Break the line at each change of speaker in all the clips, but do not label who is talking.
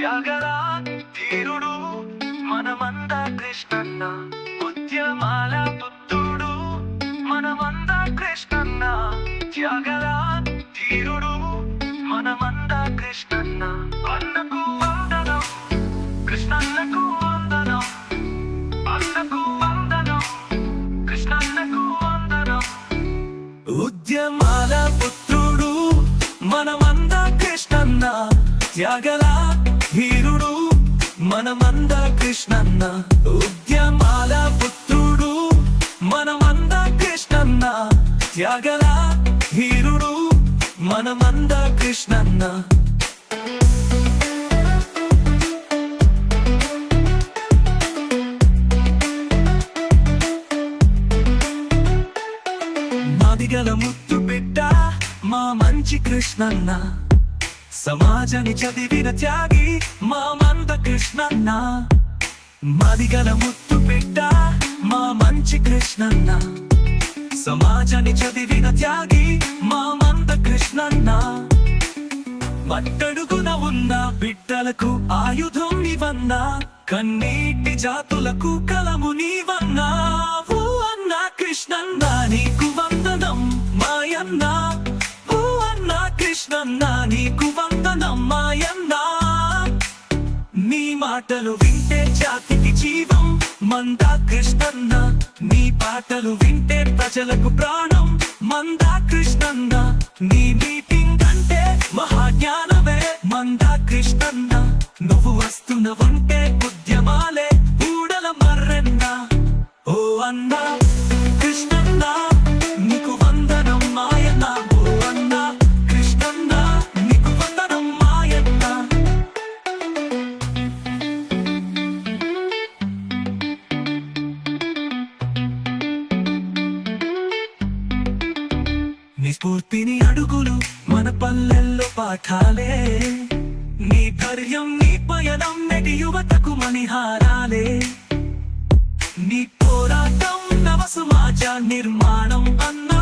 త్యాగల ధీరుడు మనమంద కృష్ణన్న ఉద్యమాల పుత్రుడు మనమంద కృష్ణన్న త్యాగల ధీరుడు మనమంద కృష్ణన్న అన్నకు వందనం కృష్ణన్నకు వందనం అన్నకు వందనం కృష్ణన్నకు వందనం ఉద్యమాల పుత్రుడు మనమంద కృష్ణన్న త్యాగల ధీరుడు మనమంద కృష్ణన్న ఉద్యమాల పుత్రుడు మనమంద కృష్ణన్న త్యాగల ధీరుడు మనమంద కృష్ణన్న మాదిగల ముత్తు బిడ్డ మా మంచి కృష్ణన్న సమాజాన్ని చదివిన త్యాగి మా మంద కృష్ణన్న మాదిగల ముత్తు బిడ్డ మా మంచి కృష్ణన్న సమాజాన్ని చదివిన త్యాగి మా మంద కృష్ణన్న మట్టడుగున ఉన్న బిడ్డలకు ఆయుధం నీవన్నా కన్నీటి జాతులకు కలము నీవన్నా ఓ అన్న కృష్ణన్న నీకు వందనం మాయన్న ఓ అన్న కృష్ణన్న నీకు వందనం మాయన్న నీ మాటలు వింటే జాతికి జీవం మంద కృష్ణన్న నీ పాటలు వింటే ప్రజలకు ప్రాణం మంద కృష్ణన్న నీ మీటింగ్ అంటే మహాజ్ఞానమే మంద కృష్ణన్న నువ్వు వస్తున్నవంటే ఉద్యమాలే ఊడల మర్రెన్న ఓ అన్న కృష్ణన్న నీకు వందనం మాయన్న ఓ అన్న కృష్ణన్న నీకు వందనం మాయన్న నిస్ఫూర్తిని అడుగులు మన పల్లెల్లో పాఠాలే నీ ధైర్యం నీ పయనం నెటి యువతకు మణిహారాలే నీ పోరాటం నవ సమాజ నిర్మాణం అన్నా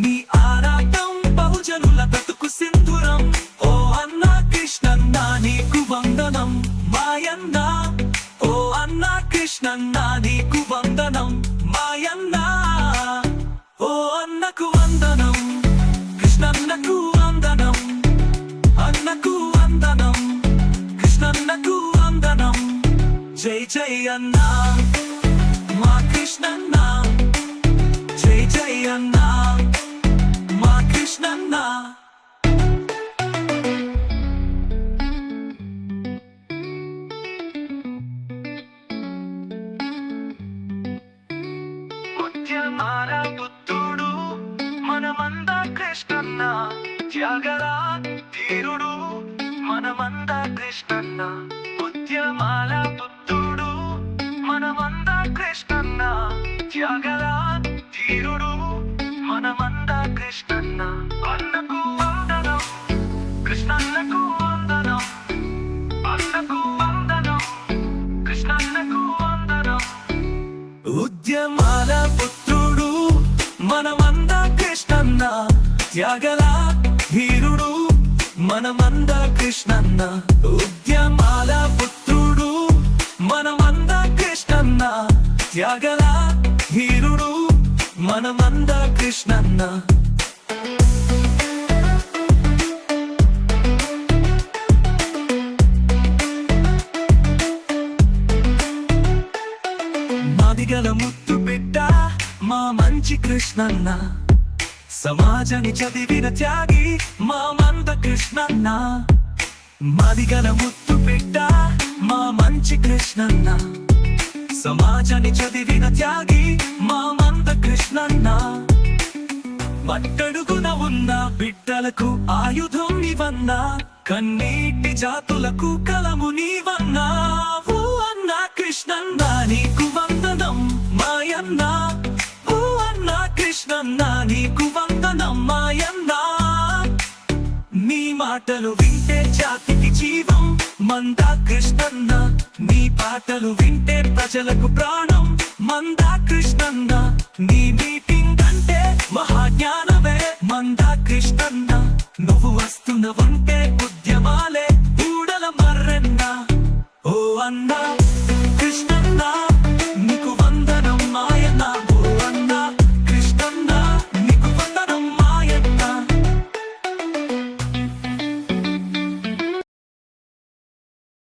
నీ ఆరాటం బహుజనుల బ్రతుకు సింధురం ఓ అన్న కృష్ణన్న నీకు వందనం మాయన్న ఓ అన్న కృష్ణన్న నీకు వందనం మాయన్న ఓ అన్నకు వందనం కృష్ణన్నకు వందనం అన్నకు వందనం కృష్ణన్నకు వందనం జై జై అన్న మా కృష్ణన్న జై జై అన్న మా కృష్ణన్న ఉద్యమాల పుత్రుడు మనమంద కృష్ణన్న త్యాగల ధీరుడు మనమంద కృష్ణన్న ఉద్యమాల పుత్రుడు మనమంద కృష్ణన్న త్యాగల ధీరుడు మనమంద కృష్ణన్న అన్నకు వందనం కృష్ణన్నకు వందనం అన్నకు వందనం కృష్ణన్నకు వందనం ఉద్యమాల పుత్రుడు మనమంద కృష్ణన్న త్యాగల ధీరుడు మనమంద కృష్ణన్న ఉద్యమాల పుత్రుడు మనమంద కృష్ణన్న త్యాగల ధీరుడు మనమంద కృష్ణన్న మాదిగల ముత్తు బిడ్డ మా మంచి కృష్ణన్న సమాజాన్ని చదివిన త్యాగి మా మంద కృష్ణన్న మాదిగల ముత్తు బిడ్డ మా మంచి కృష్ణన్న సమాజాన్ని చదివిన త్యాగి మా మంద కృష్ణన్న మట్టడుగున ఉన్న బిడ్డలకు ఆయుధం నీవన్నా కన్నీటి జాతులకు కలము నీవన్నా ఓ అన్న కృష్ణన్న నీకు వందనం మాయన్న ఓ అన్న కృష్ణన్న నీకు వందనం మాయన్న నీ మాటలు వింటే జాతికి జీవం మంద కృష్ణన్న నీ పాటలు వింటే ప్రజలకు ప్రాణం మంద కృష్ణన్న నీ మీటింగ్ అంటే మహాజ్ఞానమే మంద కృష్ణన్న నువ్వు వస్తున్నవంటే ఉద్యమాలే ఊడల మర్ర అన్నా ఓ అన్నా కృష్ణన్నా